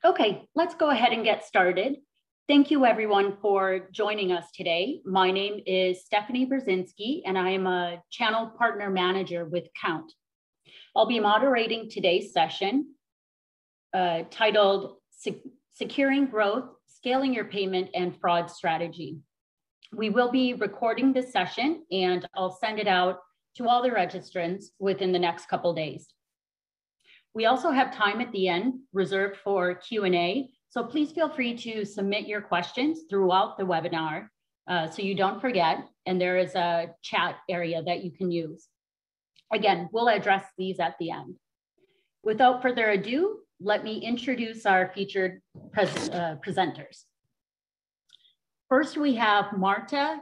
Okay, let's go ahead and get started. Thank you everyone for joining us today. My name is Stephanie Brzezinski and I am a channel partner manager with Count. I'll be moderating today's session titled Securing Growth, Scaling Your Payment and Fraud Strategy. We will be recording this session and I'll send it out to all the registrants within the next couple days. We also have time at the end reserved for Q&A, so please feel free to submit your questions throughout the webinar so you don't forget, and there is a chat area that you can use. Again, we'll address these at the end. Without further ado, let me introduce our featured presenters. First, we Marta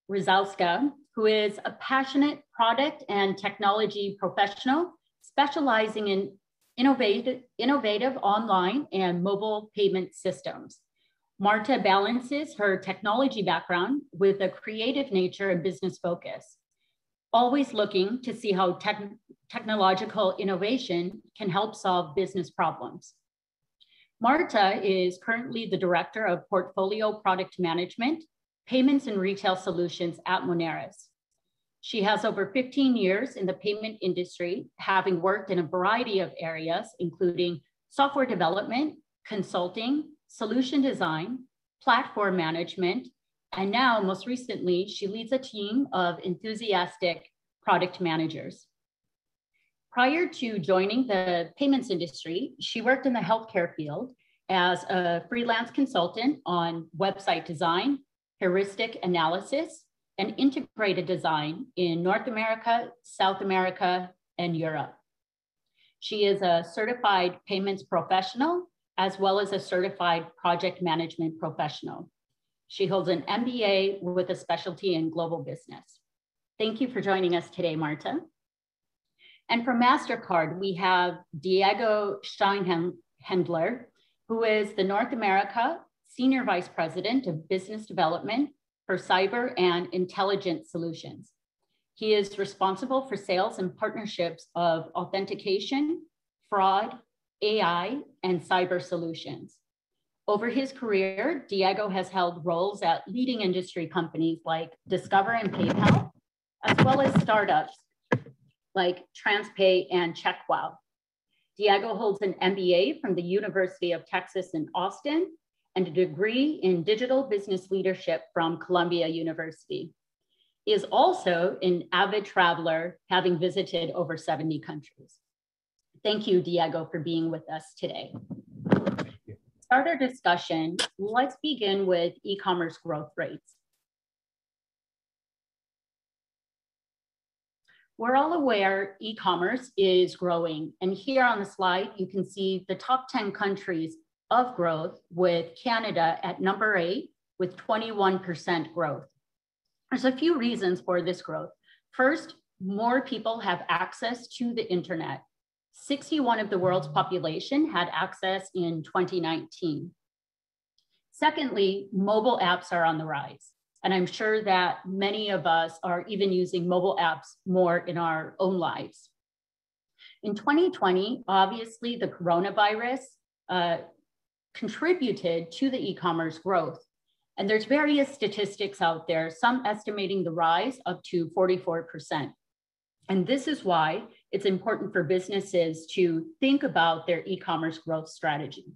Rizalska, who is a passionate product and technology professional specializing in innovative online and mobile payment systems. Marta balances her technology background with a creative nature and business focus, always looking to see how technological innovation can help solve business problems. Marta is currently the Director of Portfolio Product Management, Payments and Retail Solutions at Moneris. She has over 15 years in the payment industry, having worked in a variety of areas, including software development, consulting, solution design, platform management, and now most recently, she leads a team of enthusiastic product managers. Prior to joining the payments industry, she worked in the healthcare field as a freelance consultant on website design, heuristic analysis, and integrated design in North America, South America, and Europe. She is a certified payments professional, as well as a certified project management professional. She holds an MBA with a specialty in global business. Thank you for joining us today, Marta. And from MasterCard, we have Diego Steinhendler, who is the North America Senior Vice President of Business Development for Cyber and Intelligent Solutions. He is responsible for sales and partnerships of authentication, fraud, AI, and cyber solutions. Over his career, Diego has held roles at leading industry companies like Discover and PayPal, as well as startups like TransPay and CheckWow. Diego holds an MBA from the University of Texas in Austin and a degree in digital business leadership from Columbia University. He is also an avid traveler, having visited over 70 countries. Thank you, Diego, for being with us today. To start our discussion, let's begin with e-commerce growth rates. We're all aware e-commerce is growing, and here on the slide, you can see the top 10 countries of growth, with Canada at number 8 with 21% growth. There's a few reasons for this growth. First, more people have access to the internet. 61% of the world's population had access in 2019. Secondly, mobile apps are on the rise. And I'm sure that many of us are even using mobile apps more in our own lives. In 2020, obviously the coronavirus contributed to the e-commerce growth. And there's various statistics out there, some estimating the rise up to 44%. And this is why it's important for businesses to think about their e-commerce growth strategy.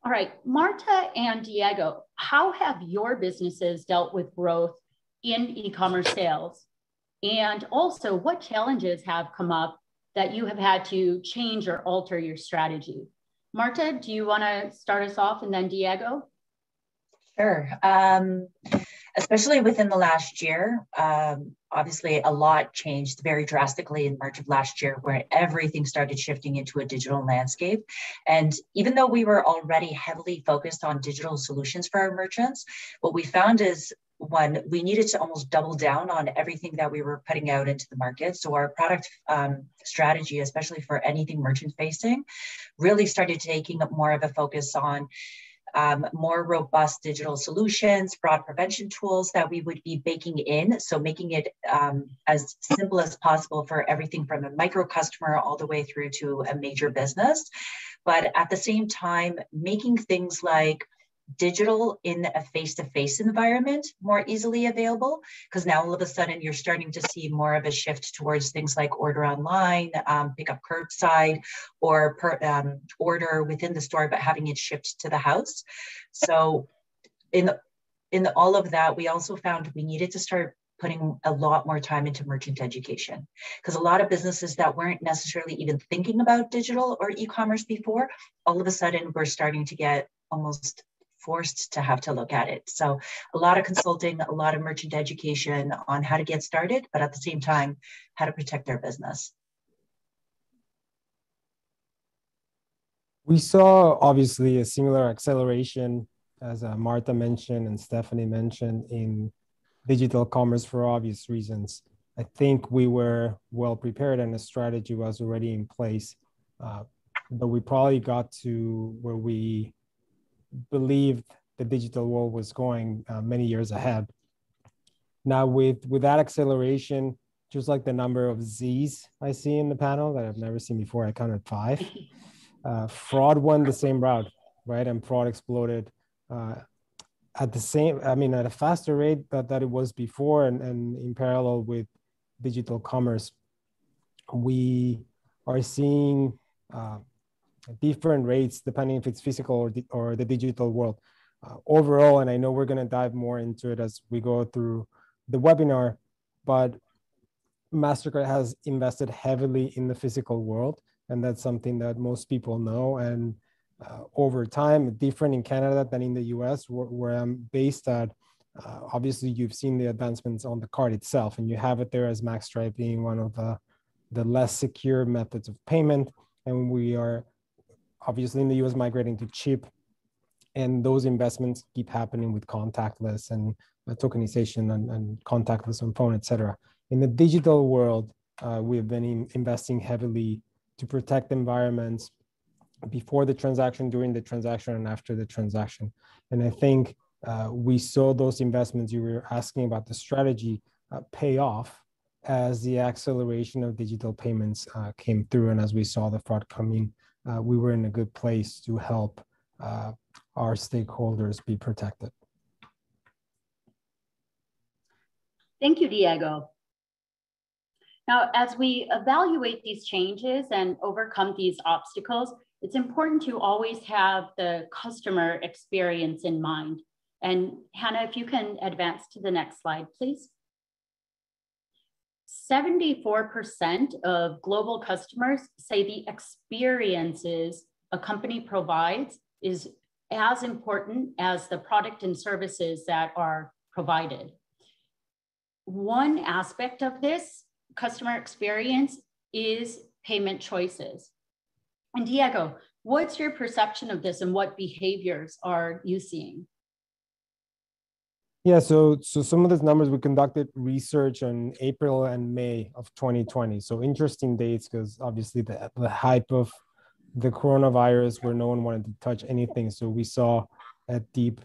All right, Marta and Diego, how have your businesses dealt with growth in e-commerce sales? And also, what challenges have come up that you have had to change or alter your strategy? Marta, do you want to start us off, and then Diego? Sure. Especially within the last year, obviously a lot changed very drastically in March of last year, where everything started shifting into a digital landscape. And even though we were already heavily focused on digital solutions for our merchants, what we found is, one, we needed to almost double down on everything that we were putting out into the market. So our product strategy, especially for anything merchant facing, really started taking up more of a focus on more robust digital solutions, fraud prevention tools that we would be baking in. So making it as simple as possible for everything from a micro customer all the way through to a major business. But at the same time, making things like digital in a face-to-face environment more easily available, because now all of a sudden you're starting to see more of a shift towards things like order online, pick up curbside, or order within the store but having it shipped to the house. So in all of that, we also found we needed to start putting a lot more time into merchant education, because a lot of businesses that weren't necessarily even thinking about digital or e-commerce before, all of a sudden we're starting to get almost forced to have to look at it. So a lot of consulting, a lot of merchant education on how to get started, but at the same time, how to protect their business. We saw obviously a similar acceleration, as Martha mentioned and Stephanie mentioned, in digital commerce for obvious reasons. I think we were well prepared and a strategy was already in place, but we probably got to where we believed the digital world was going many years ahead. Now with that acceleration, just like the number of Z's I see in the panel that I've never seen before, I counted 5. Fraud went the same route, right? And fraud exploded at a faster rate that it was before, and in parallel with digital commerce. We are seeing different rates depending if it's physical or the digital world. Overall, and I know we're going to dive more into it as we go through the webinar, but MasterCard has invested heavily in the physical world, and that's something that most people know. And over time, different in Canada than in the US, where I'm based at. Obviously, you've seen the advancements on the card itself, and you have it there as MaxStripe being one of the less secure methods of payment. And we are obviously in the US migrating to chip, and those investments keep happening with contactless and tokenization and contactless on phone, et cetera. In the digital world, we've been investing heavily to protect environments before the transaction, during the transaction, and after the transaction. And I think we saw those investments, you were asking about the strategy, pay off as the acceleration of digital payments came through. And as we saw the fraud coming, we were in a good place to help our stakeholders be protected. Thank you, Diego. Now, as we evaluate these changes and overcome these obstacles, it's important to always have the customer experience in mind. And Hannah, if you can advance to the next slide, please. 74% of global customers say the experiences a company provides is as important as the product and services that are provided. One aspect of this customer experience is payment choices. And Diego, what's your perception of this and what behaviors are you seeing? Yeah, so some of these numbers, we conducted research in April and May of 2020. So interesting dates, because obviously the hype of the coronavirus where no one wanted to touch anything. So we saw a deep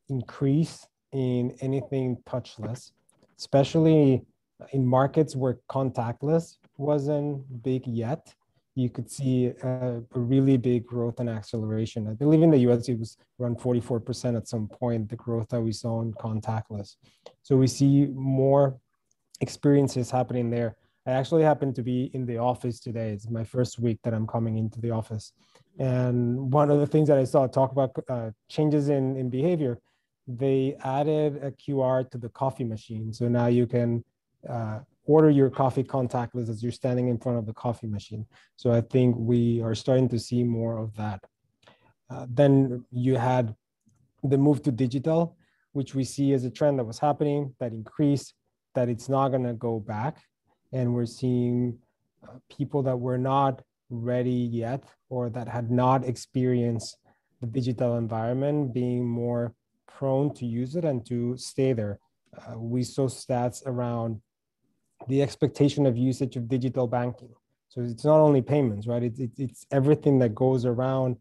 increase in anything touchless, especially in markets where contactless wasn't big yet. You could see a really big growth and acceleration. I believe in the US, it was around 44% at some point, the growth that we saw in contactless. So we see more experiences happening there. I actually happen to be in the office today. It's my first week that I'm coming into the office. And one of the things that I saw talk about changes in behavior, they added a QR to the coffee machine. So now you can order your coffee contactless as you're standing in front of the coffee machine. So I think we are starting to see more of that. Then you had the move to digital, which we see as a trend that was happening, that increased, that it's not going to go back. And we're seeing people that were not ready yet or that had not experienced the digital environment being more prone to use it and to stay there. We saw stats around the expectation of usage of digital banking. So it's not only payments, right? It's everything that goes around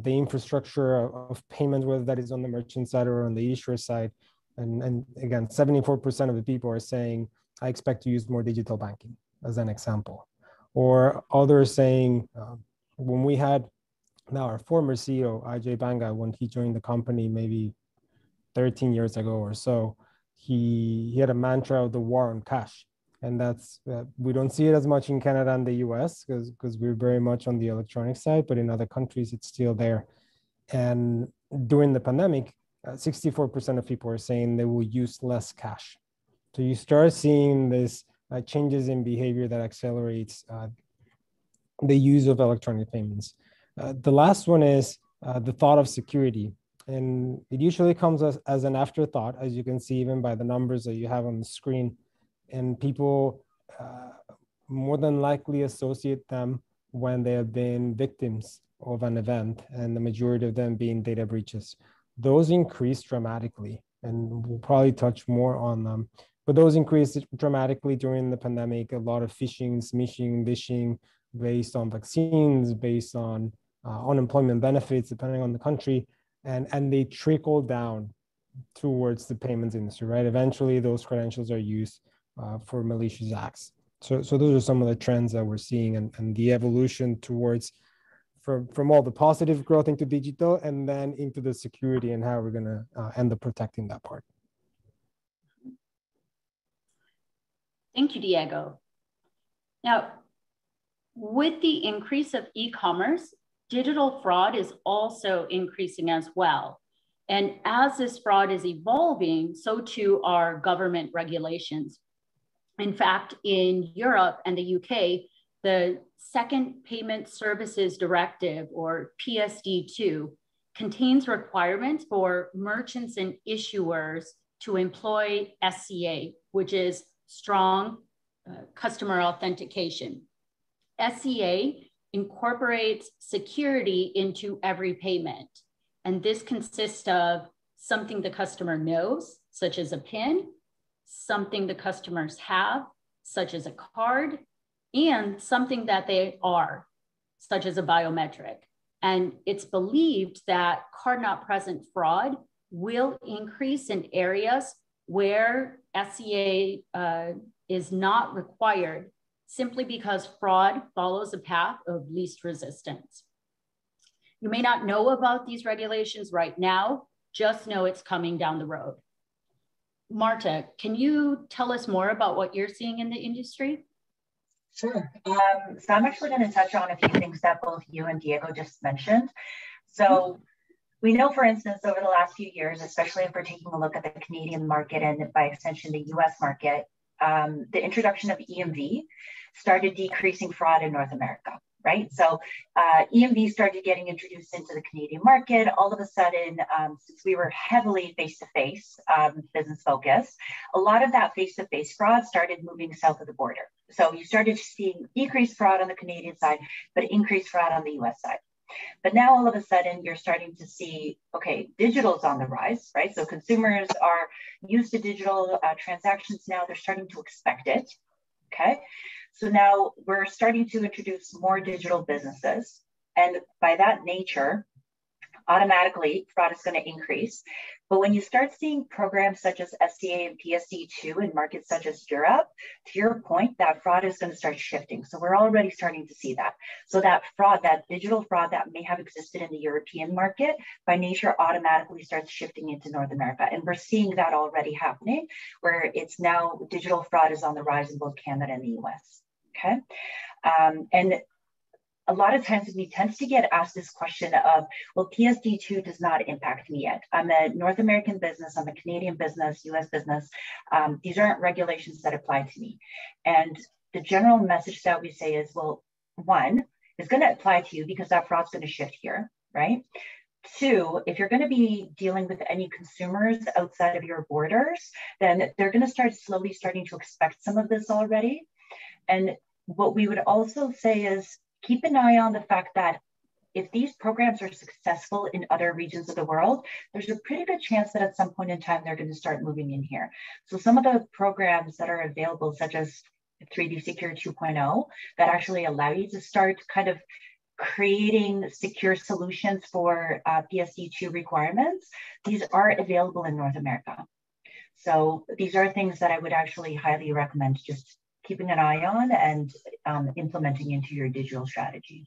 the infrastructure of payment, whether that is on the merchant side or on the issuer side. And again, 74% of the people are saying, I expect to use more digital banking, as an example. Or others saying, when we had now our former CEO, Ajay Banga, when he joined the company maybe 13 years ago or so, he had a mantra of the war on cash. And that's, we don't see it as much in Canada and the US because we're very much on the electronic side, but in other countries, it's still there. And during the pandemic, 64% of people are saying they will use less cash. So you start seeing this changes in behavior that accelerates the use of electronic payments. The last one is the thought of security. And it usually comes as an afterthought, as you can see even by the numbers that you have on the screen. And people more than likely associate them when they have been victims of an event, and the majority of them being data breaches. Those increase dramatically, and we'll probably touch more on them. But those increased dramatically during the pandemic. A lot of phishing, smishing, vishing based on vaccines, based on unemployment benefits, depending on the country, and they trickle down towards the payments industry, right? Eventually, those credentials are used for malicious acts. So those are some of the trends that we're seeing, and the evolution towards from all the positive growth into digital and then into the security and how we're going to end up protecting that part. Thank you, Diego. Now, with the increase of e-commerce, digital fraud is also increasing as well. And as this fraud is evolving, so too are government regulations. In fact, in Europe and the UK, the Second Payment Services Directive, or PSD2, contains requirements for merchants and issuers to employ SCA, which is strong customer authentication. SCA incorporates security into every payment. And this consists of something the customer knows, such as a PIN, something the customers have, such as a card, and something that they are, such as a biometric. And it's believed that card not present fraud will increase in areas where SCA is not required, simply because fraud follows a path of least resistance. You may not know about these regulations right now, just know it's coming down the road. Marta, can you tell us more about what you're seeing in the industry? Sure. So I'm actually going to touch on a few things that both you and Diego just mentioned. So we know, for instance, over the last few years, especially if we're taking a look at the Canadian market and by extension, the US market, the introduction of EMV started decreasing fraud in North America, right? So EMV started getting introduced into the Canadian market. All of a sudden, since we were heavily face-to-face business focused, a lot of that face-to-face fraud started moving south of the border. So you started seeing decreased fraud on the Canadian side, but increased fraud on the US side. But now all of a sudden you're starting to see, okay, digital's on the rise, right? So consumers are used to digital transactions now, they're starting to expect it, okay? So now we're starting to introduce more digital businesses. And by that nature, automatically fraud is going to increase. But when you start seeing programs such as SCA and PSD2 in markets such as Europe, to your point, that fraud is going to start shifting. So we're already starting to see that. So that fraud, that digital fraud that may have existed in the European market, by nature automatically starts shifting into North America. And we're seeing that already happening, where it's now digital fraud is on the rise in both Canada and the US. Okay. And a lot of times we tend to get asked this question of, well, PSD2 does not impact me yet. I'm a North American business, I'm a Canadian business, US business. These aren't regulations that apply to me. And the general message that we say is, well, one, it's going to apply to you because that fraud's going to shift here, right? Two, if you're going to be dealing with any consumers outside of your borders, then they're going to start slowly starting to expect some of this already. And what we would also say is, keep an eye on the fact that if these programs are successful in other regions of the world, there's a pretty good chance that at some point in time, they're going to start moving in here. So some of the programs that are available, such as 3D Secure 2.0, that actually allow you to start kind of creating secure solutions for PSD2 requirements, these are available in North America. So these are things that I would actually highly recommend just keeping an eye on and implementing into your digital strategy.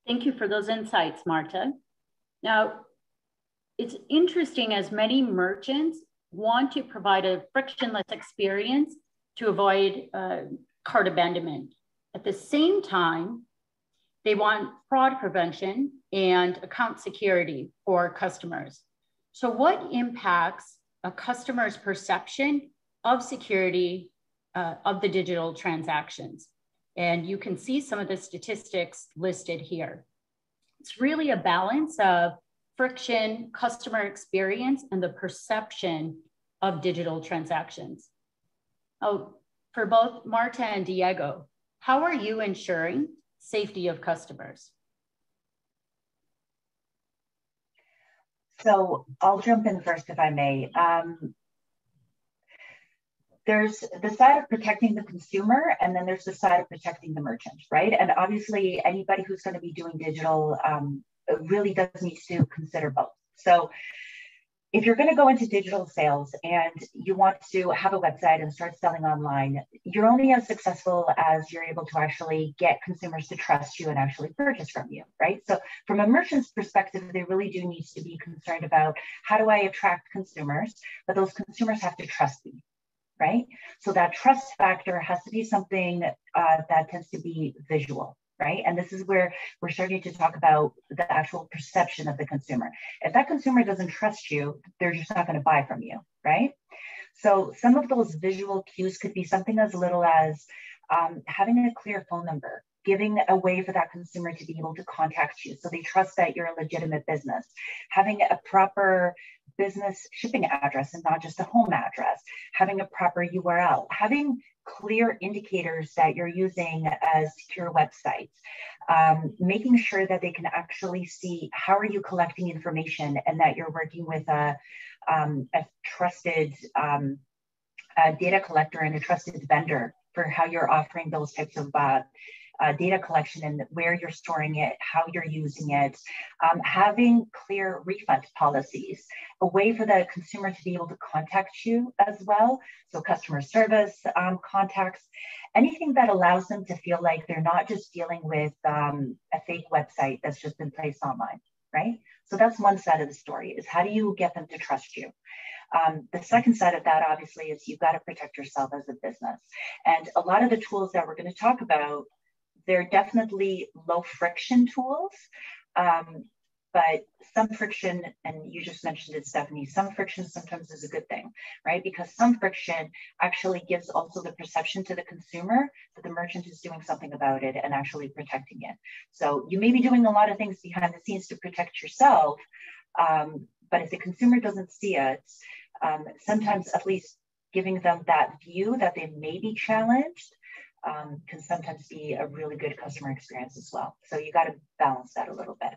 Thank you for those insights, Marta. Now, it's interesting as many merchants want to provide a frictionless experience to avoid cart abandonment. At the same time, they want fraud prevention and account security for customers. So what impacts a customer's perception of security of the digital transactions? And you can see some of the statistics listed here. It's really a balance of friction, customer experience, and the perception of digital transactions. Oh, for both Marta and Diego, how are you ensuring safety of customers? So I'll jump in first if I may. There's the side of protecting the consumer, and then there's the side of protecting the merchant, right? And obviously anybody who's going to be doing digital really does need to consider both. So if you're going to go into digital sales and you want to have a website and start selling online, you're only as successful as you're able to actually get consumers to trust you and actually purchase from you, right? So from a merchant's perspective, they really do need to be concerned about how do I attract consumers, but those consumers have to trust me, right? So that trust factor has to be something that tends to be visual, right? And this is where we're starting to talk about the actual perception of the consumer. If that consumer doesn't trust you, they're just not going to buy from you, right? So some of those visual cues could be something as little as having a clear phone number, giving a way for that consumer to be able to contact you so they trust that you're a legitimate business, having a proper business shipping address and not just a home address, having a proper URL, having clear indicators that you're using as secure websites, making sure that they can actually see how are you collecting information and that you're working with a trusted data collector and a trusted vendor for how you're offering those types of data collection and where you're storing it, how you're using it, having clear refund policies, a way for the consumer to be able to contact you as well. So customer service contacts, anything that allows them to feel like they're not just dealing with a fake website that's just been placed online, right? So that's one side of the story, is how do you get them to trust you? The second side of that, obviously, is you've got to protect yourself as a business. And a lot of the tools that we're going to talk about, they're definitely low friction tools, but some friction, and you just mentioned it, Stephanie, some friction sometimes is a good thing, right? Because some friction actually gives also the perception to the consumer that the merchant is doing something about it and actually protecting it. So you may be doing a lot of things behind the scenes to protect yourself, but if the consumer doesn't see it, sometimes at least giving them that view that they may be challenged can sometimes be a really good customer experience as well. So you got to balance that a little bit.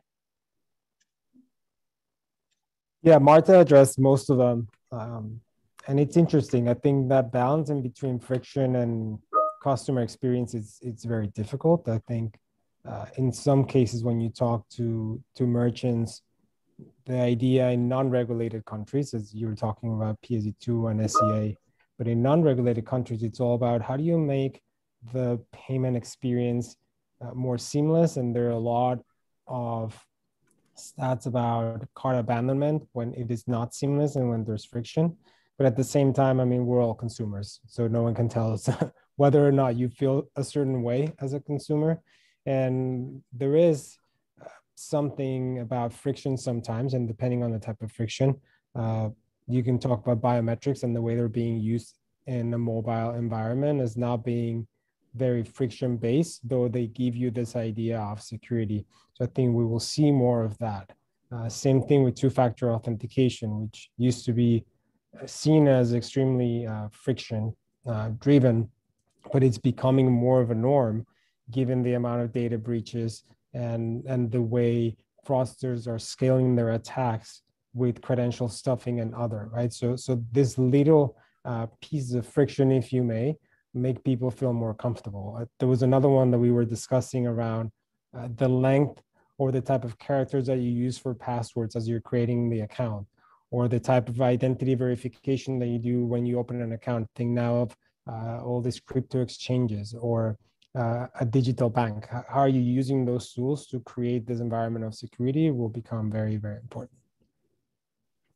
Yeah, Marta addressed most of them. And it's interesting. I think that balance in between friction and customer experience it's very difficult. I think in some cases when you talk to merchants, the idea in non-regulated countries, as you were talking about PSD2 and SEA, but in non-regulated countries, it's all about how do you make the payment experience more seamless. And there are a lot of stats about cart abandonment when it is not seamless and when there's friction. But at the same time, I mean, we're all consumers, so no one can tell us whether or not you feel a certain way as a consumer. And there is something about friction sometimes, and depending on the type of friction, you can talk about biometrics and the way they're being used in a mobile environment as not being very friction based, though they give you this idea of security. So I think we will see more of that. Same thing with two-factor authentication, which used to be seen as extremely friction driven, but it's becoming more of a norm given the amount of data breaches and the way fraudsters are scaling their attacks with credential stuffing and other, right? So this little pieces of friction, if you may, make people feel more comfortable. There was another one that we were discussing around the length or the type of characters that you use for passwords as you're creating the account, or the type of identity verification that you do when you open an account. Think now of all these crypto exchanges, or a digital bank. How are you using those tools to create this environment of security will become very, very important.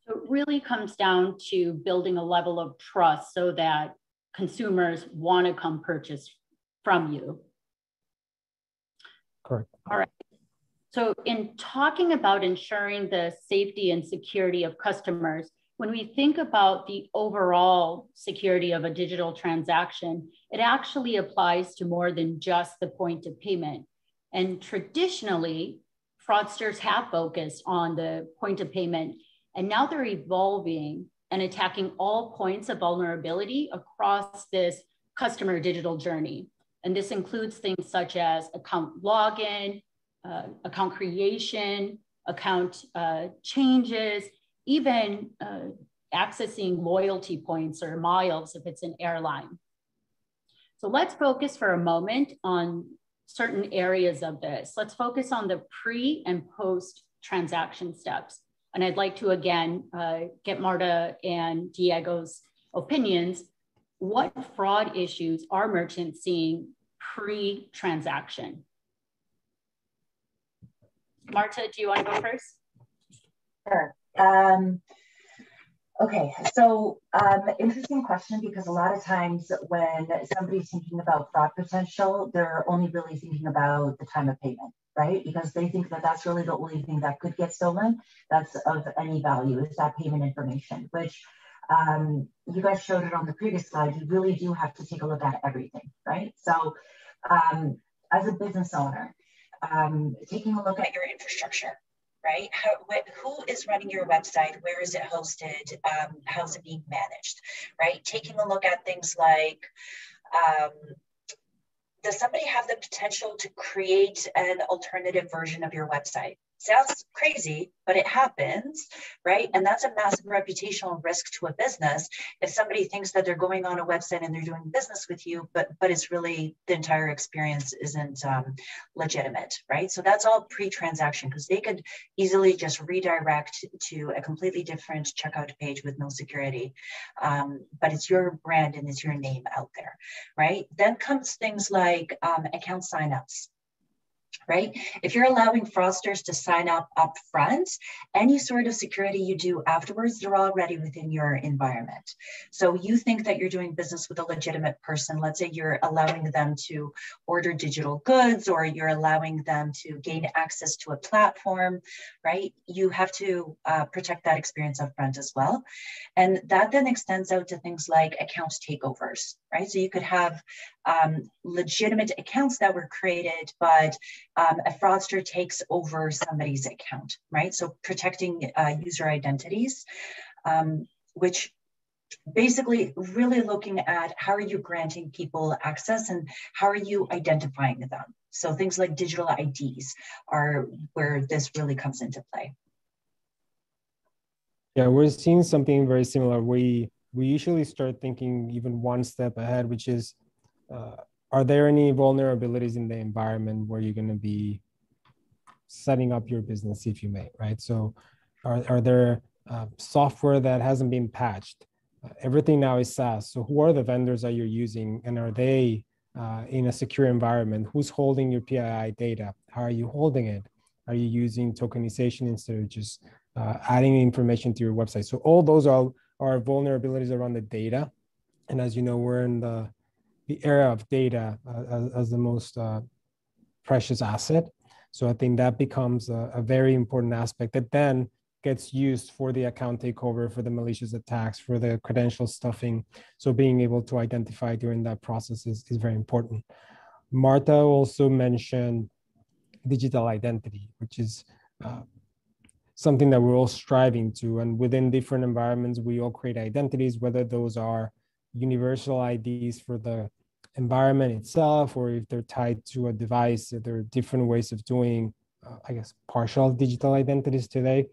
So it really comes down to building a level of trust so that consumers want to come purchase from you. Correct. All right. So in talking about ensuring the safety and security of customers, when we think about the overall security of a digital transaction, it actually applies to more than just the point of payment. And traditionally, fraudsters have focused on the point of payment, and now they're evolving and attacking all points of vulnerability across this customer digital journey. And this includes things such as account login, account creation, account changes, even accessing loyalty points or miles if it's an airline. So let's focus for a moment on certain areas of this. Let's focus on the pre and post transaction steps. And I'd like to, again, get Marta and Diego's opinions. What fraud issues are merchants seeing pre-transaction? Marta, do you want to go first? Sure. Okay, so interesting question, because a lot of times when somebody's thinking about fraud potential, they're only really thinking about the time of payment, right? Because they think that that's really the only thing that could get stolen that's of any value, is that payment information, which you guys showed it on the previous slide. You really do have to take a look at everything, right? So as a business owner, taking a look at your infrastructure, right? Who is running your website? Where is it hosted? How's it being managed, right? Taking a look at things like, does somebody have the potential to create an alternative version of your website? Sounds crazy, but it happens, right? And that's a massive reputational risk to a business if somebody thinks that they're going on a website and they're doing business with you, but it's really, the entire experience isn't legitimate, right? So that's all pre-transaction, because they could easily just redirect to a completely different checkout page with no security, but it's your brand and it's your name out there, right? Then comes things like account signups. Right? If you're allowing fraudsters to sign up front, any sort of security you do afterwards, they're already within your environment. So you think that you're doing business with a legitimate person. Let's say you're allowing them to order digital goods, or you're allowing them to gain access to a platform, right? You have to protect that experience up front as well. And that then extends out to things like account takeovers, right? So you could have legitimate accounts that were created, but a fraudster takes over somebody's account, right? So protecting user identities, which basically really looking at how are you granting people access and how are you identifying them? So things like digital IDs are where this really comes into play. Yeah, we're seeing something very similar. We usually start thinking even one step ahead, which is, are there any vulnerabilities in the environment where you're going to be setting up your business, if you may, right? So are there software that hasn't been patched? Everything now is SaaS. So who are the vendors that you're using, and are they in a secure environment? Who's holding your PII data? How are you holding it? Are you using tokenization instead of just adding information to your website? So all those are vulnerabilities around the data. And as you know, we're in the era of data as the most precious asset. So I think that becomes a very important aspect that then gets used for the account takeover, for the malicious attacks, for the credential stuffing. So being able to identify during that process is very important. Marta also mentioned digital identity, which is something that we're all striving to. And within different environments, we all create identities, whether those are universal IDs for the environment itself, or if they're tied to a device. There are different ways of doing, I guess, partial digital identities today.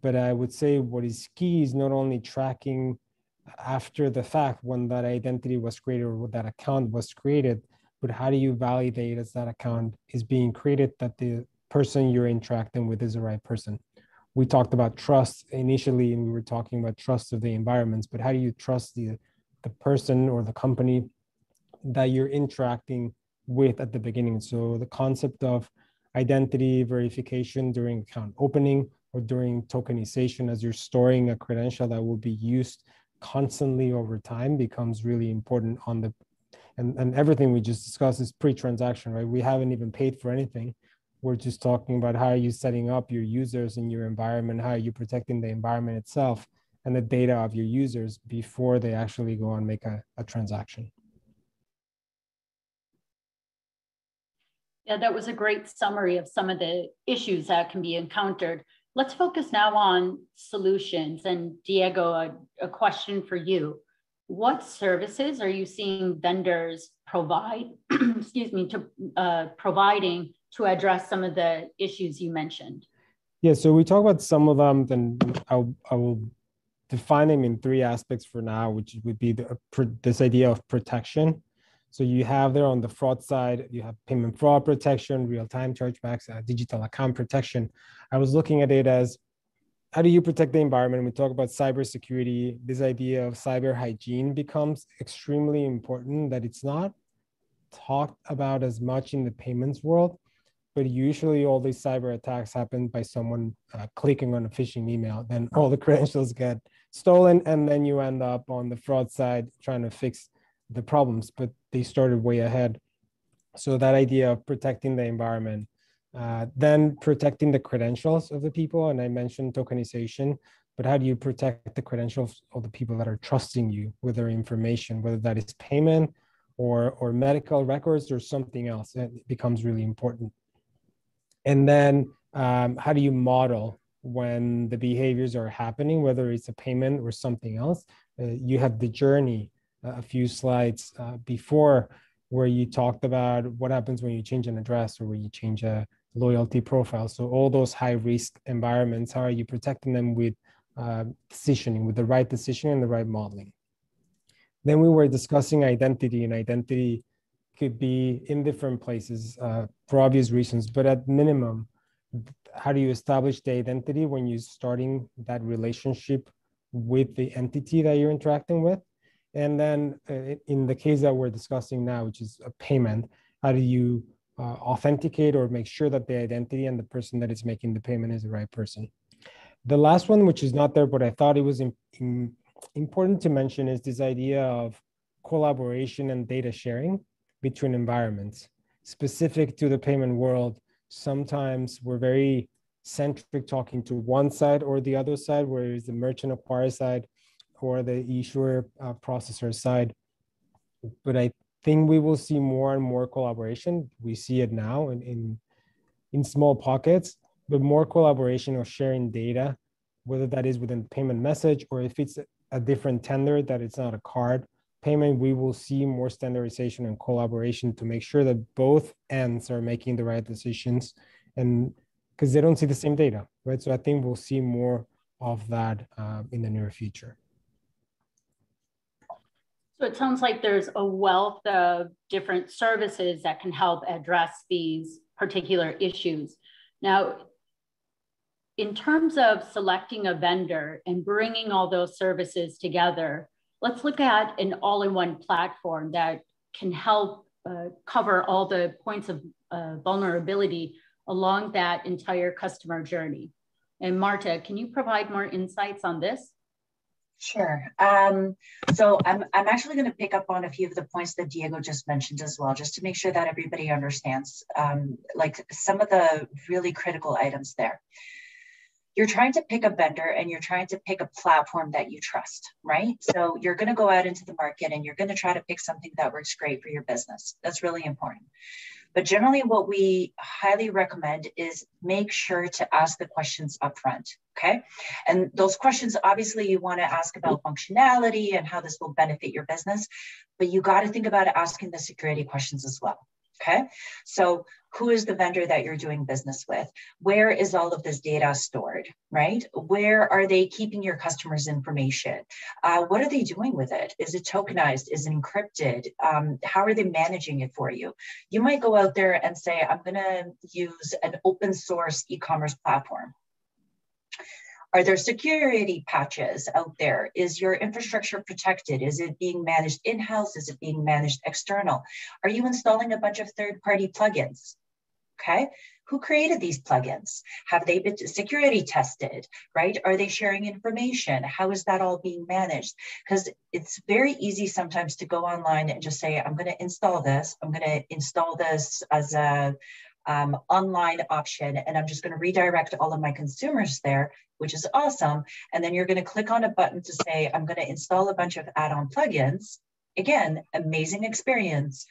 But I would say what is key is not only tracking after the fact when that identity was created or that account was created, but how do you validate as that account is being created that the person you're interacting with is the right person? We talked about trust initially, and we were talking about trust of the environments, but how do you trust the person or the company that you're interacting with at the beginning? So the concept of identity verification during account opening or during tokenization as you're storing a credential that will be used constantly over time becomes really important on the, and everything we just discussed is pre-transaction, right? We haven't even paid for anything. We're just talking about how are you setting up your users in your environment, how are you protecting the environment itself and the data of your users before they actually go and make a transaction. Yeah, that was a great summary of some of the issues that can be encountered. Let's focus now on solutions. And Diego, a question for you. What services are you seeing vendors provide, excuse me, providing to address some of the issues you mentioned? Yeah, so we talk about some of them, then I will define them in three aspects for now, which would be this idea of protection. So you have there on the fraud side, you have payment fraud protection, real-time chargebacks, digital account protection. I was looking at it as, how do you protect the environment? We talk about cybersecurity. This idea of cyber hygiene becomes extremely important, that it's not talked about as much in the payments world, but usually all these cyber attacks happen by someone clicking on a phishing email. Then all the credentials get stolen, and then you end up on the fraud side trying to fix the problems, but they started way ahead. So that idea of protecting the environment, then protecting the credentials of the people. And I mentioned tokenization, but how do you protect the credentials of the people that are trusting you with their information, whether that is payment or medical records or something else? It becomes really important. And then how do you model when the behaviors are happening, whether it's a payment or something else? You have the journey, a few slides before, where you talked about what happens when you change an address or when you change a loyalty profile. So all those high risk environments, how are you protecting them with decisioning, with the right decision and the right modeling? Then we were discussing identity, and identity could be in different places for obvious reasons, but at minimum, how do you establish the identity when you're starting that relationship with the entity that you're interacting with? And then in the case that we're discussing now, which is a payment, how do you authenticate or make sure that the identity and the person that is making the payment is the right person? The last one, which is not there, but I thought it was important to mention, is this idea of collaboration and data sharing between environments. Specific to the payment world, sometimes we're very centric talking to one side or the other side, whereas the merchant acquirer side or the issuer processor side. But I think we will see more and more collaboration. We see it now in small pockets, but more collaboration or sharing data, whether that is within the payment message or if it's a different tender, that it's not a card payment. We will see more standardization and collaboration to make sure that both ends are making the right decisions, and because they don't see the same data, right? So I think we'll see more of that in the near future. So it sounds like there's a wealth of different services that can help address these particular issues. Now, in terms of selecting a vendor and bringing all those services together, let's look at an all-in-one platform that can help cover all the points of vulnerability along that entire customer journey. And Marta, can you provide more insights on this? Sure. So I'm actually going to pick up on a few of the points that Diego just mentioned as well, just to make sure that everybody understands like some of the really critical items there. You're trying to pick a vendor and you're trying to pick a platform that you trust, right? So you're going to go out into the market and you're going to try to pick something that works great for your business. That's really important. But generally what we highly recommend is make sure to ask the questions upfront, okay? And those questions, obviously you want to ask about functionality and how this will benefit your business, but you got to think about asking the security questions as well. Okay, so who is the vendor that you're doing business with? Where is all of this data stored, right? Where are they keeping your customers' information? What are they doing with it? Is it tokenized? Is it encrypted? How are they managing it for you? You might go out there and say, I'm gonna use an open source e-commerce platform. Are there security patches out there? Is your infrastructure protected? Is it being managed in-house? Is it being managed external? Are you installing a bunch of third-party plugins? Okay, who created these plugins? Have they been security tested, right? Are they sharing information? How is that all being managed? Because it's very easy sometimes to go online and just say, I'm gonna install this. I'm gonna install this as a online option, and I'm just going to redirect all of my consumers there, which is awesome. And then you're going to click on a button to say, I'm going to install a bunch of add-on plugins. Again, amazing experience.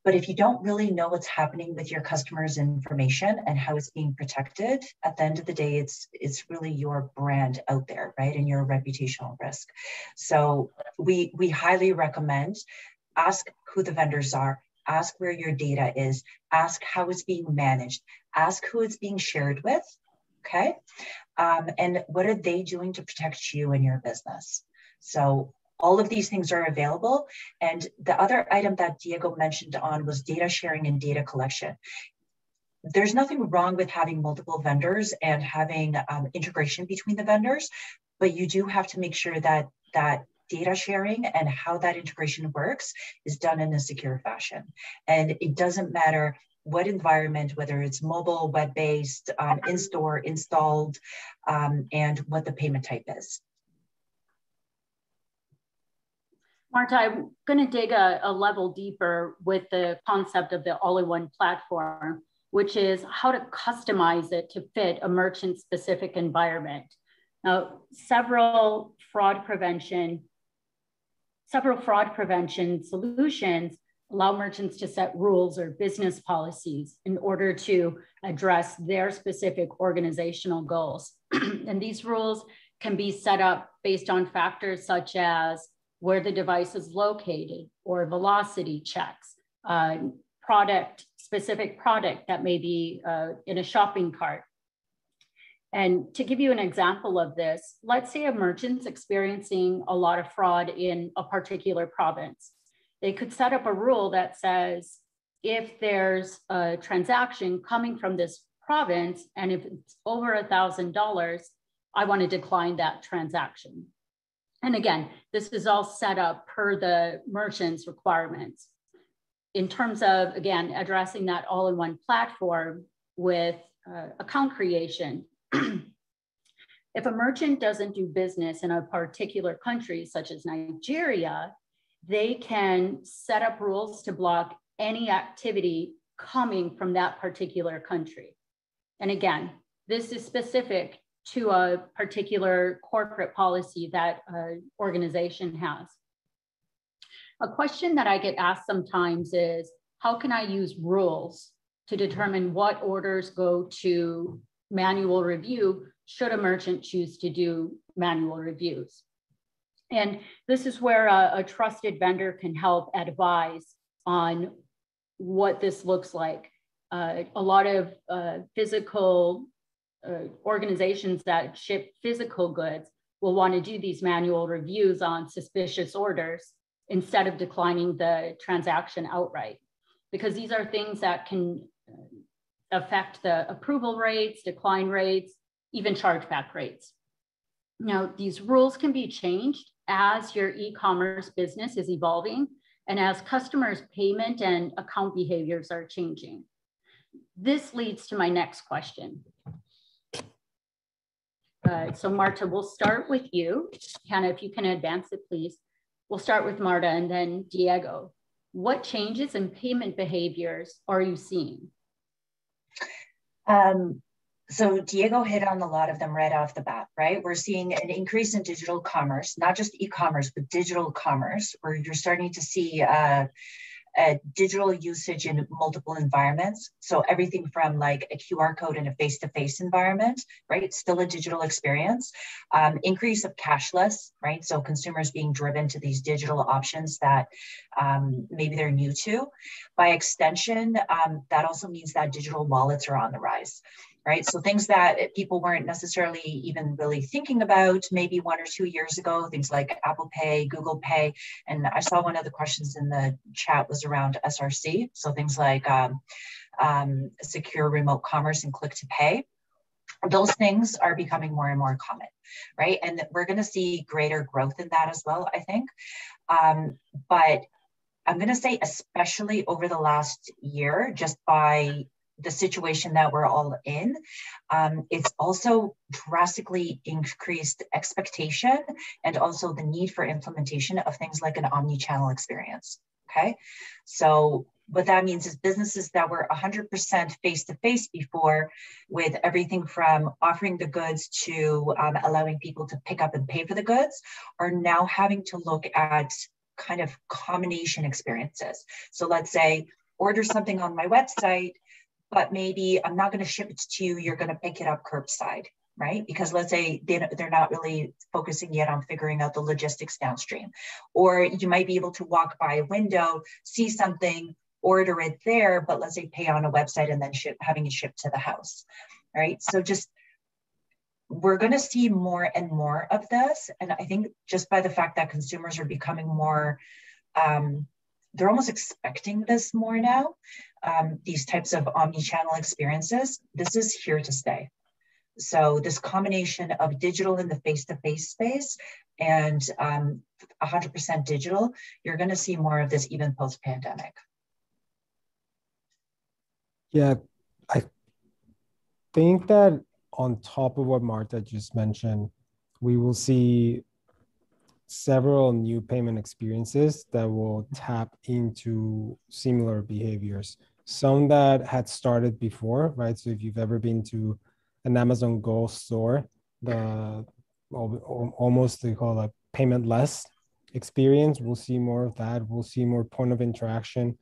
But if you don't really know what's happening with your customers' information and how it's being protected, at the end of the day, it's really your brand out there, right? And your reputational risk. So we highly recommend ask who the vendors are. Ask where your data is, ask how it's being managed, ask who it's being shared with, okay? And what are they doing to protect you and your business? So all of these things are available. And the other item that Diego mentioned on was data sharing and data collection. There's nothing wrong with having multiple vendors and having integration between the vendors, but you do have to make sure that data sharing and how that integration works is done in a secure fashion. And it doesn't matter what environment, whether it's mobile, web-based, in-store, installed, and what the payment type is. Marta, I'm going to dig a level deeper with the concept of the all-in-one platform, which is how to customize it to fit a merchant-specific environment. Now, several fraud prevention solutions allow merchants to set rules or business policies in order to address their specific organizational goals. And these rules can be set up based on factors such as where the device is located or velocity checks, specific product that may be in a shopping cart. And to give you an example of this, let's say a merchant's experiencing a lot of fraud in a particular province. They could set up a rule that says, if there's a transaction coming from this province, and if it's over $1,000, I want to decline that transaction. And again, this is all set up per the merchant's requirements. In terms of, again, addressing that all-in-one platform with account creation, if a merchant doesn't do business in a particular country, such as Nigeria, they can set up rules to block any activity coming from that particular country. And again, this is specific to a particular corporate policy that an organization has. A question that I get asked sometimes is, how can I use rules to determine what orders go to manual review should a merchant choose to do manual reviews? And this is where a trusted vendor can help advise on what this looks like. A lot of physical organizations that ship physical goods will want to do these manual reviews on suspicious orders instead of declining the transaction outright, because these are things that can affect the approval rates, decline rates, even chargeback rates. Now, these rules can be changed as your e-commerce business is evolving and as customers' payment and account behaviors are changing. This leads to my next question. So Marta, we'll start with you. Hannah, if you can advance it, please. We'll start with Marta and then Diego. What changes in payment behaviors are you seeing? So Diego hit on a lot of them right off the bat, right? We're seeing an increase in digital commerce, not just e-commerce, but digital commerce, where you're starting to see an digital usage in multiple environments. So everything from like a QR code in a face-to-face environment, right? Still a digital experience. Increase of cashless, right? So consumers being driven to these digital options that maybe they're new to. By extension, that also means that digital wallets are on the rise. Right. So things that people weren't necessarily even really thinking about maybe 1 or 2 years ago, things like Apple Pay, Google Pay. And I saw one of the questions in the chat was around SRC. So things like secure remote commerce and click to pay. Those things are becoming more and more common, right? And we're going to see greater growth in that as well, I think. But I'm going to say, especially over the last year, just by the situation that we're all in, it's also drastically increased expectation and also the need for implementation of things like an omni-channel experience, okay? So what that means is businesses that were 100% face-to-face before, with everything from offering the goods to allowing people to pick up and pay for the goods, are now having to look at kind of combination experiences. So let's say, order something on my website, but maybe I'm not going to ship it to you, you're going to pick it up curbside, right? Because let's say they're not really focusing yet on figuring out the logistics downstream. Or you might be able to walk by a window, see something, order it there, but let's say pay on a website and then having it shipped to the house, right? So just, we're going to see more and more of this. And I think just by the fact that consumers are becoming more, they're almost expecting this more now, these types of omni-channel experiences, this is here to stay. So this combination of digital in the face-to-face space and 100% digital, you're going to see more of this even post-pandemic. Yeah, I think that on top of what Martha just mentioned, we will see several new payment experiences that will tap into similar behaviors. Some that had started before, right? So if you've ever been to an Amazon Go store, the almost they call it a paymentless experience, we'll see more of that. We'll see more point of interaction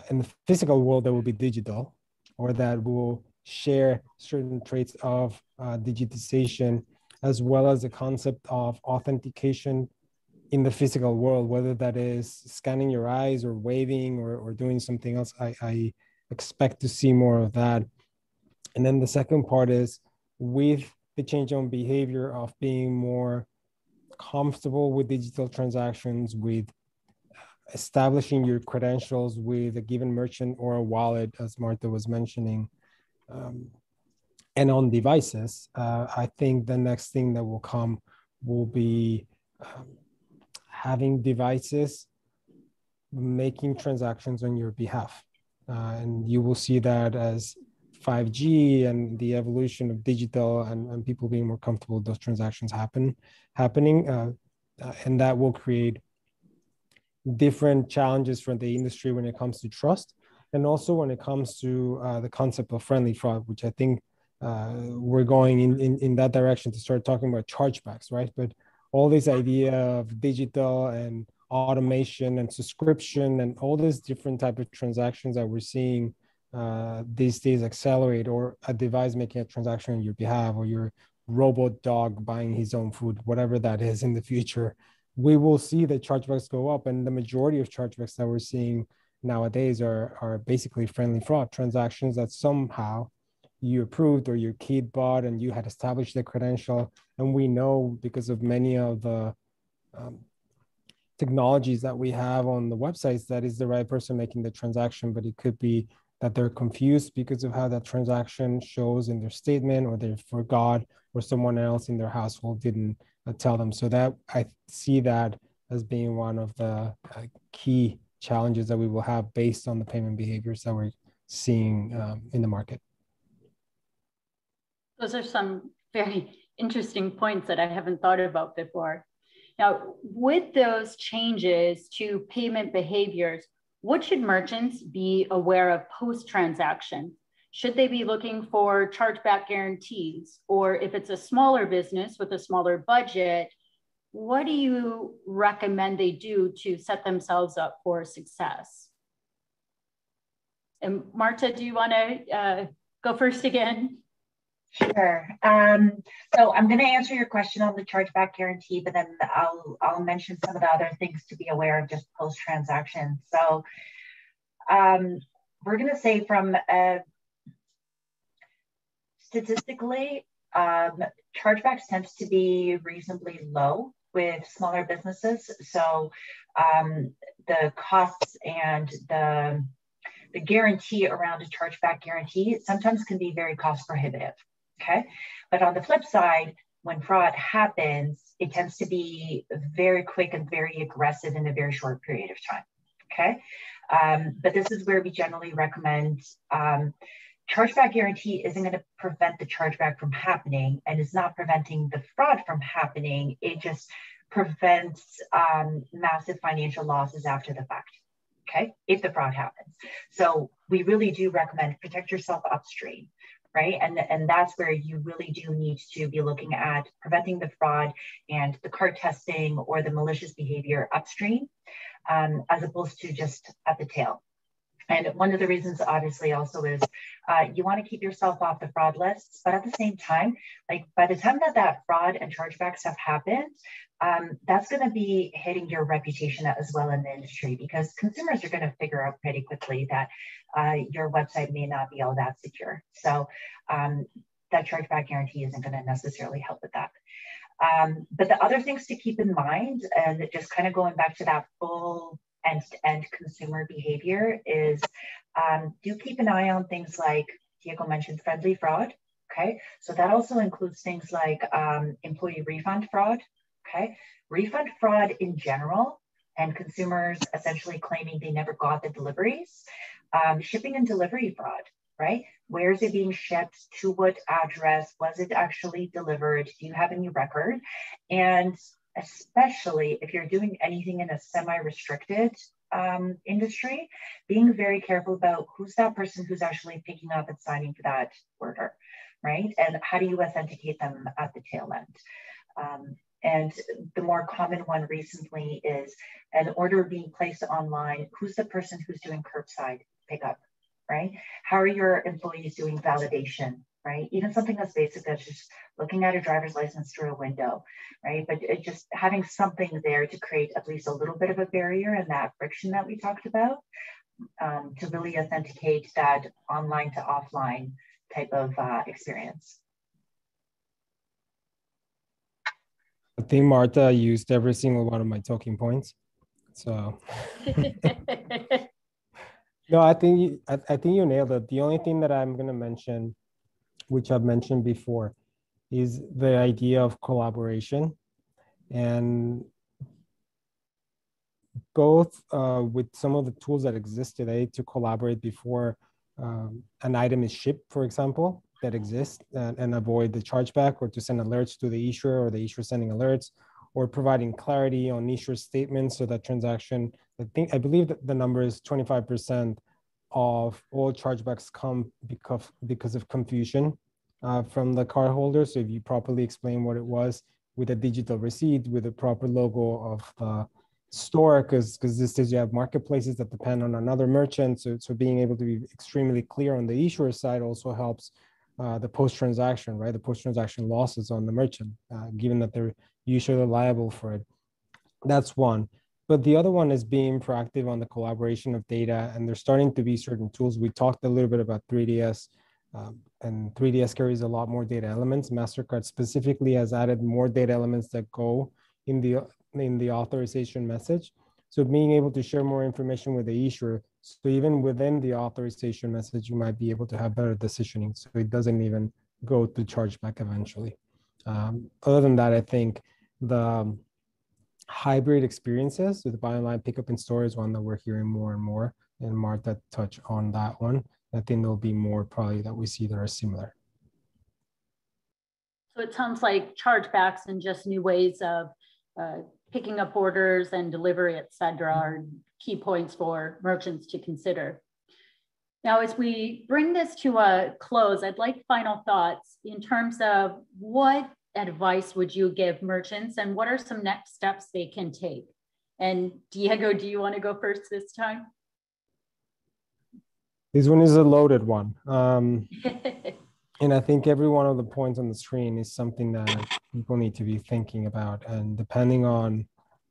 in the physical world that will be digital, or that will share certain traits of digitization, as well as the concept of authentication in the physical world, whether that is scanning your eyes or waving or doing something else. I expect to see more of that. And then the second part is, with the change on behavior of being more comfortable with digital transactions, with establishing your credentials with a given merchant or a wallet, as Martha was mentioning, and on devices, I think the next thing that will come will be having devices making transactions on your behalf. And you will see that as 5G and the evolution of digital and people being more comfortable with those transactions happening. And that will create different challenges for the industry when it comes to trust, and also when it comes to the concept of friendly fraud, which I think we're going in that direction to start talking about chargebacks, right? But all this idea of digital and automation and subscription and all these different type of transactions that we're seeing these days accelerate, or a device making a transaction on your behalf, or your robot dog buying his own food, whatever that is in the future, we will see the chargebacks go up. And the majority of chargebacks that we're seeing nowadays are basically friendly fraud transactions that somehow you approved or your kid bought and you had established the credential. And we know, because of many of the technologies that we have on the websites, that is the right person making the transaction, but it could be that they're confused because of how that transaction shows in their statement, or they forgot, or someone else in their household didn't tell them. So that I see that as being one of the key challenges that we will have based on the payment behaviors that we're seeing in the market. Those are some very interesting points that I haven't thought about before. Now, with those changes to payment behaviors, what should merchants be aware of post-transaction? Should they be looking for chargeback guarantees? Or if it's a smaller business with a smaller budget, what do you recommend they do to set themselves up for success? And Marta, do you want to go first again? Sure. So I'm going to answer your question on the chargeback guarantee, but then I'll mention some of the other things to be aware of just post-transaction. So we're going to say from statistically, chargebacks tends to be reasonably low with smaller businesses. So the costs and the guarantee around a chargeback guarantee sometimes can be very cost prohibitive. Okay. But on the flip side, when fraud happens, it tends to be very quick and very aggressive in a very short period of time. Okay. But this is where we generally recommend chargeback guarantee isn't going to prevent the chargeback from happening and is not preventing the fraud from happening. It just prevents massive financial losses after the fact. Okay, if the fraud happens. So we really do recommend protect yourself upstream, right? And that's where you really do need to be looking at preventing the fraud and the card testing or the malicious behavior upstream, as opposed to just at the tail. And one of the reasons obviously also is you want to keep yourself off the fraud lists, but at the same time, like by the time that fraud and chargebacks have happened, that's going to be hitting your reputation as well in the industry, because consumers are going to figure out pretty quickly that your website may not be all that secure. So that chargeback guarantee isn't going to necessarily help with that. But the other things to keep in mind, and just kind of going back to that full end-to-end consumer behavior, is do keep an eye on things like Diego mentioned, friendly fraud. Okay, so that also includes things like employee refund fraud. Okay, refund fraud in general, and consumers essentially claiming they never got the deliveries. Shipping and delivery fraud, right? Where is it being shipped? To what address? Was it actually delivered? Do you have any record? And especially if you're doing anything in a semi-restricted industry, being very careful about who's that person who's actually picking up and signing for that order, right? And how do you authenticate them at the tail end? And the more common one recently is an order being placed online. Who's the person who's doing curbside pickup, right? How are your employees doing validation, right? Even something as basic as just looking at a driver's license through a window, right? But just having something there to create at least a little bit of a barrier and that friction that we talked about, to really authenticate that online to offline type of experience. I think Marta used every single one of my talking points. So no, I think you nailed it. The only thing that I'm going to mention, which I've mentioned before, is the idea of collaboration. And both with some of the tools that exist today to collaborate before an item is shipped, for example, that exist, and avoid the chargeback, or to send alerts to the issuer, or the issuer sending alerts, or providing clarity on issuer statements so that transaction, I believe that the number is 25% of all chargebacks come because of confusion from the cardholder. So if you properly explain what it was with a digital receipt, with a proper logo of the store, because this is, you have marketplaces that depend on another merchant. So being able to be extremely clear on the issuer side also helps the post-transaction, right? The post-transaction losses on the merchant, given that they're usually liable for it. That's one. But the other one is being proactive on the collaboration of data. And there's starting to be certain tools. We talked a little bit about 3DS, and 3DS carries a lot more data elements. MasterCard specifically has added more data elements that go in the authorization message. So being able to share more information with the issuer, so even within the authorization message, you might be able to have better decisioning, so it doesn't even go to chargeback eventually. Other than that, I think the hybrid experiences with buy online, pick up in store is one that we're hearing more and more, and Marta touched on that one. I think there'll be more probably that we see that are similar. So it sounds like chargebacks and just new ways of picking up orders and delivery, et cetera, are key points for merchants to consider. Now, as we bring this to a close, I'd like final thoughts in terms of what advice would you give merchants and what are some next steps they can take? And Diego, do you want to go first this time? This one is a loaded one. And I think every one of the points on the screen is something that people need to be thinking about. And depending on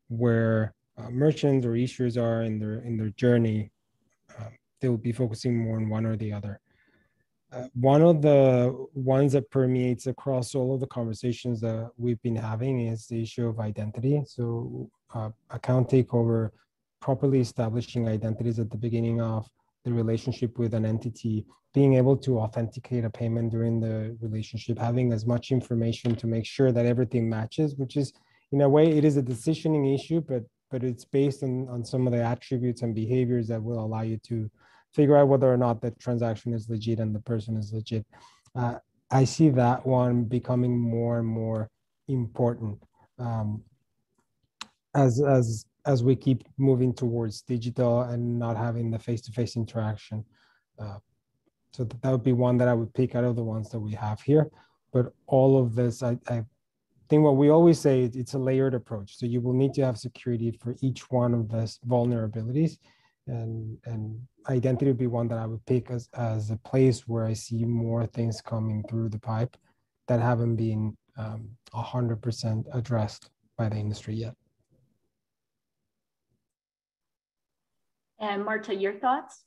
where merchants or issuers are in their journey, they will be focusing more on one or the other. One of the ones that permeates across all of the conversations that we've been having is the issue of identity. So account takeover, properly establishing identities at the beginning of the relationship with an entity, being able to authenticate a payment during the relationship, having as much information to make sure that everything matches, which is, in a way, it is a decisioning issue, but it's based on some of the attributes and behaviors that will allow you to figure out whether or not the transaction is legit and the person is legit. I see that one becoming more and more important as we keep moving towards digital and not having the face-to-face interaction. So that would be one that I would pick out of the ones that we have here. But all of this, I think what we always say, it's a layered approach. So you will need to have security for each one of these vulnerabilities. And identity would be one that I would pick as a place where I see more things coming through the pipe that haven't been 100% addressed by the industry yet. And Marta, your thoughts?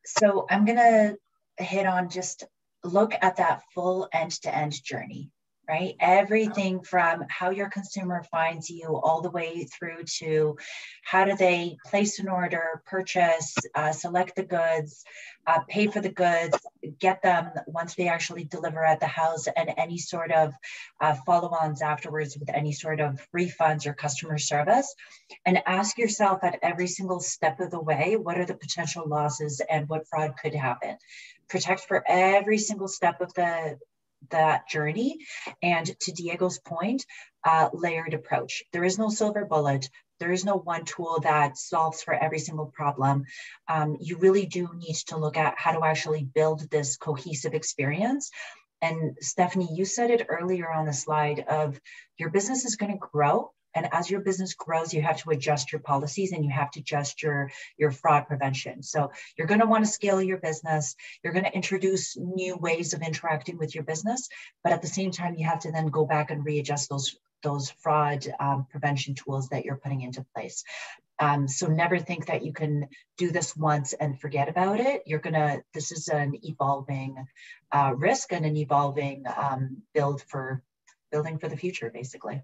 So I'm going to hit on just look at that full end-to-end journey, right? Everything from how your consumer finds you all the way through to how do they place an order, purchase, select the goods, pay for the goods, get them once they actually deliver at the house, and any sort of follow-ons afterwards with any sort of refunds or customer service. And ask yourself at every single step of the way, what are the potential losses and what fraud could happen? Protect for every single step of that journey. And to Diego's point, layered approach. There is no silver bullet. There is no one tool that solves for every single problem. You really do need to look at how to actually build this cohesive experience. And Stephanie, you said it earlier on the slide of your business is going to grow. And as your business grows, you have to adjust your policies and you have to adjust your fraud prevention. So you're going to want to scale your business. You're going to introduce new ways of interacting with your business. But at the same time, you have to then go back and readjust those fraud prevention tools that you're putting into place. So never think that you can do this once and forget about it. This is an evolving risk and an evolving building for the future, basically.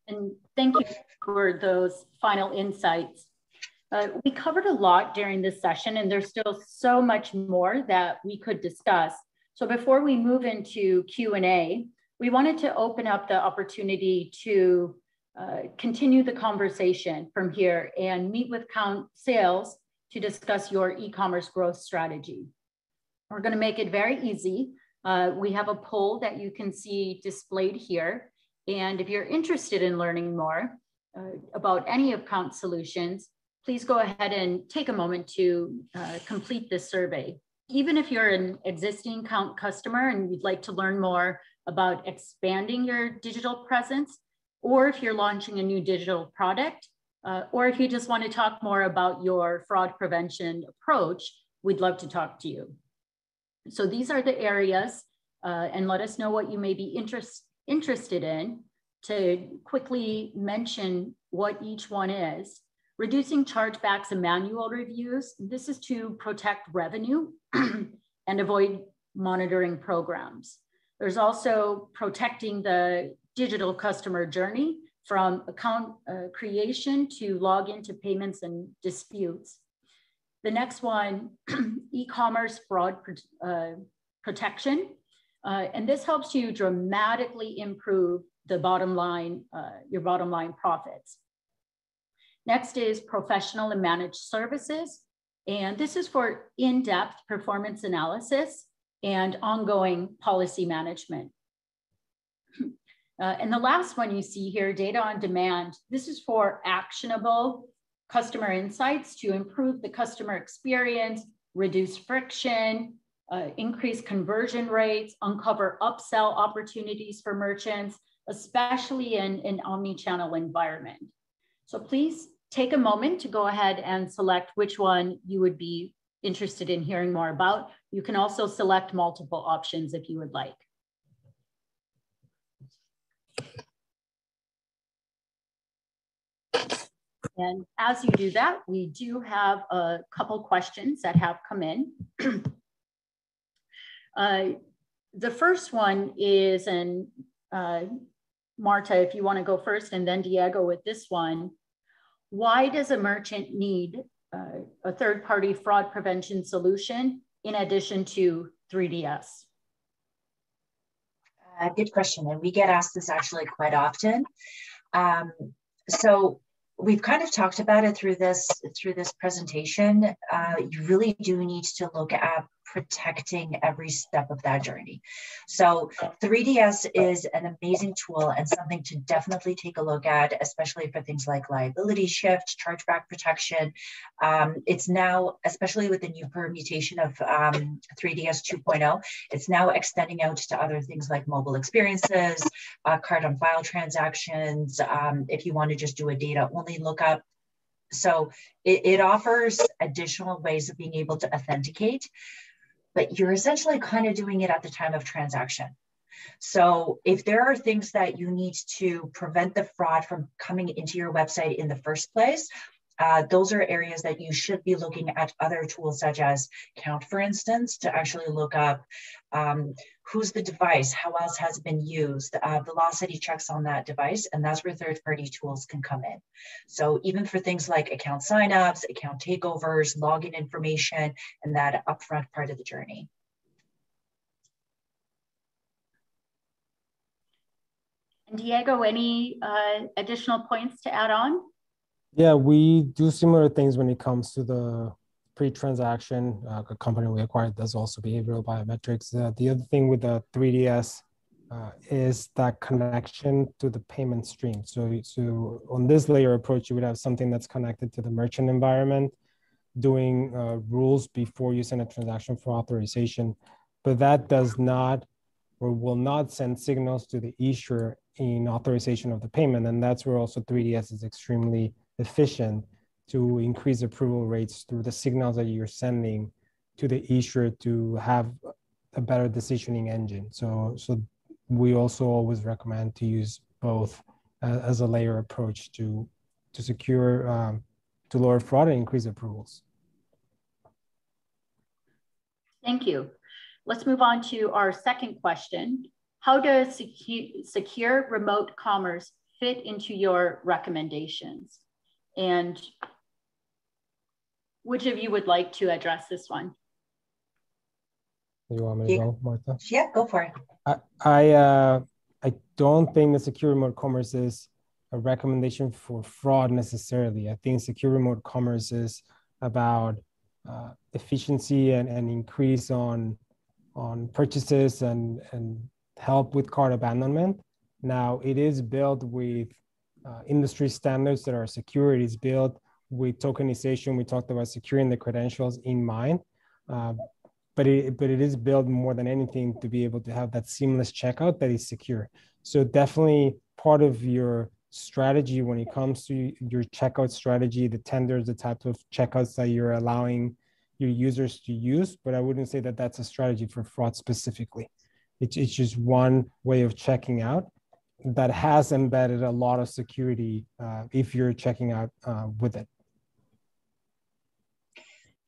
And thank you for those final insights. We covered a lot during this session, and there's still so much more that we could discuss. So before we move into Q&A, we wanted to open up the opportunity to continue the conversation from here and meet with Count Sales to discuss your e-commerce growth strategy. We're going to make it very easy. We have a poll that you can see displayed here. And if you're interested in learning more about any of Count's solutions, please go ahead and take a moment to complete this survey. Even if you're an existing Count customer and you'd like to learn more about expanding your digital presence, or if you're launching a new digital product, or if you just want to talk more about your fraud prevention approach, we'd love to talk to you. So these are the areas, and let us know what you may be interested in. To quickly mention what each one is: reducing chargebacks and manual reviews. This is to protect revenue and avoid monitoring programs. There's also protecting the digital customer journey from account creation to log into payments and disputes. The next one, e-commerce fraud protection. And this helps you dramatically improve the bottom line, your bottom line profits. Next is professional and managed services. And this is for in-depth performance analysis and ongoing policy management. And the last one you see here, data on demand. This is for actionable customer insights to improve the customer experience, reduce friction, increase conversion rates, uncover upsell opportunities for merchants, especially in an omni-channel environment. So please take a moment to go ahead and select which one you would be interested in hearing more about. You can also select multiple options if you would like. And as you do that, we do have a couple questions that have come in. The first one is, and Marta, if you want to go first, and then Diego with this one. Why does a merchant need a third-party fraud prevention solution in addition to 3DS? Good question, and we get asked this actually quite often. So we've kind of talked about it through this presentation. You really do need to look at protecting every step of that journey. So 3DS is an amazing tool and something to definitely take a look at, especially for things like liability shift, chargeback protection. It's now, especially with the new permutation of 3DS 2.0, it's now extending out to other things like mobile experiences, card on file transactions, if you want to just do a data only lookup. So it offers additional ways of being able to authenticate, but you're essentially kind of doing it at the time of transaction. So if there are things that you need to prevent the fraud from coming into your website in the first place, those are areas that you should be looking at other tools such as Count, for instance, to actually look up who's the device, how else has it been used, velocity checks on that device, and that's where third-party tools can come in. So even for things like account signups, account takeovers, login information, and that upfront part of the journey. And Diego, any additional points to add on? Yeah, we do similar things when it comes to the pre-transaction. A company we acquired does also behavioral biometrics. The other thing with the 3DS is that connection to the payment stream. So on this layer approach, you would have something that's connected to the merchant environment, doing rules before you send a transaction for authorization, but that does not or will not send signals to the issuer in authorization of the payment. And that's where also 3DS is extremely efficient to increase approval rates through the signals that you're sending to the issuer to have a better decisioning engine. So we also always recommend to use both as a layer approach to secure, to lower fraud and increase approvals. Thank you. Let's move on to our second question. How does secure remote commerce fit into your recommendations? And which of you would like to address this one? You want me to go, Martha? Yeah, go for it. I don't think the secure remote commerce is a recommendation for fraud necessarily. I think secure remote commerce is about efficiency and increase on purchases and help with cart abandonment. Now, it is built with industry standards that are secure. It is built with tokenization. We talked about securing the credentials in mind, but it is built more than anything to be able to have that seamless checkout that is secure. So definitely part of your strategy when it comes to your checkout strategy, the tenders, the type of checkouts that you're allowing your users to use, but I wouldn't say that that's a strategy for fraud specifically. It's just one way of checking out that has embedded a lot of security if you're checking out with it.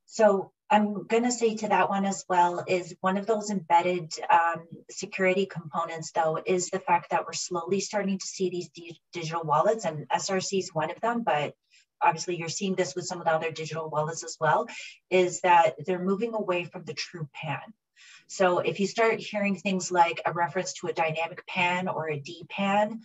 So I'm going to say to that one as well is one of those embedded security components, though, is the fact that we're slowly starting to see these digital wallets, and SRC is one of them, but obviously you're seeing this with some of the other digital wallets as well, is that they're moving away from the true PAN. So if you start hearing things like a reference to a dynamic PAN or a DPAN,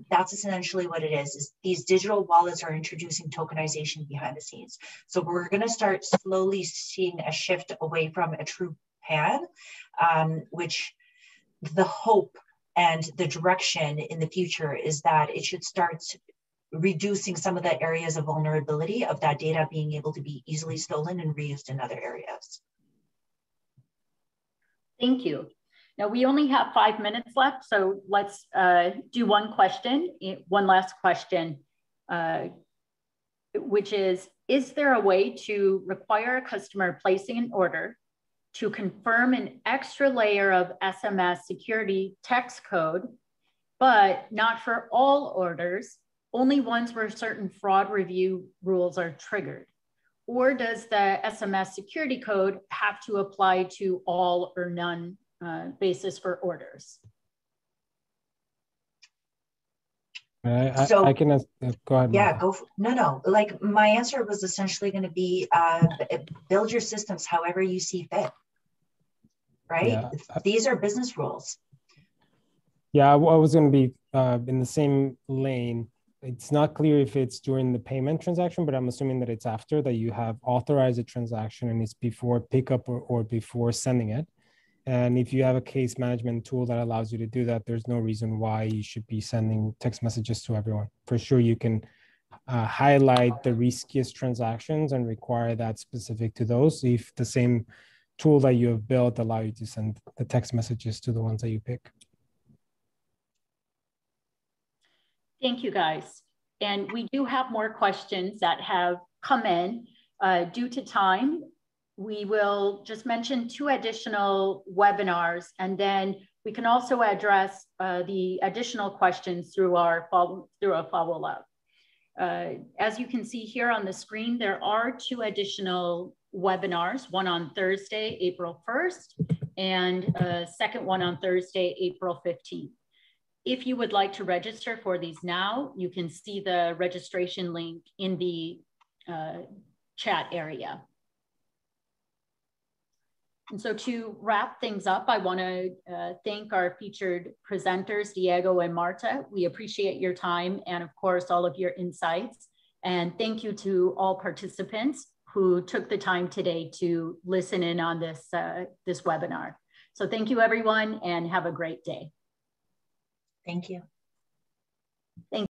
that's essentially what it is these digital wallets are introducing tokenization behind the scenes. So we're going to start slowly seeing a shift away from a true PAN, which the hope and the direction in the future is that it should start reducing some of the areas of vulnerability of that data being able to be easily stolen and reused in other areas. Thank you. Now we only have 5 minutes left, so let's do one last question which is there a way to require a customer placing an order to confirm an extra layer of SMS security text code, but not for all orders, only ones where certain fraud review rules are triggered? Or does the SMS security code have to apply to all or none basis for orders? So I can go ahead. Yeah, Martha. no. Like my answer was essentially going to be build your systems however you see fit, right? Yeah. These are business rules. Yeah, I was going to be in the same lane. It's not clear if it's during the payment transaction, but I'm assuming that it's after that you have authorized a transaction and it's before pickup or before sending it. And if you have a case management tool that allows you to do that, there's no reason why you should be sending text messages to everyone. For sure, you can highlight the riskiest transactions and require that specific to those if the same tool that you have built allow you to send the text messages to the ones that you pick. Thank you, guys. And we do have more questions that have come in. Due to time, we will just mention 2 additional webinars, and then we can also address the additional questions through a follow-up. As you can see here on the screen, there are 2 additional webinars, one on Thursday, April 1st, and a second one on Thursday, April 15th. If you would like to register for these now, you can see the registration link in the chat area. And so to wrap things up, I want to thank our featured presenters, Diego and Marta. We appreciate your time and, of course, all of your insights. And thank you to all participants who took the time today to listen in on this, this webinar. So thank you, everyone, and have a great day. Thank you. Thank you.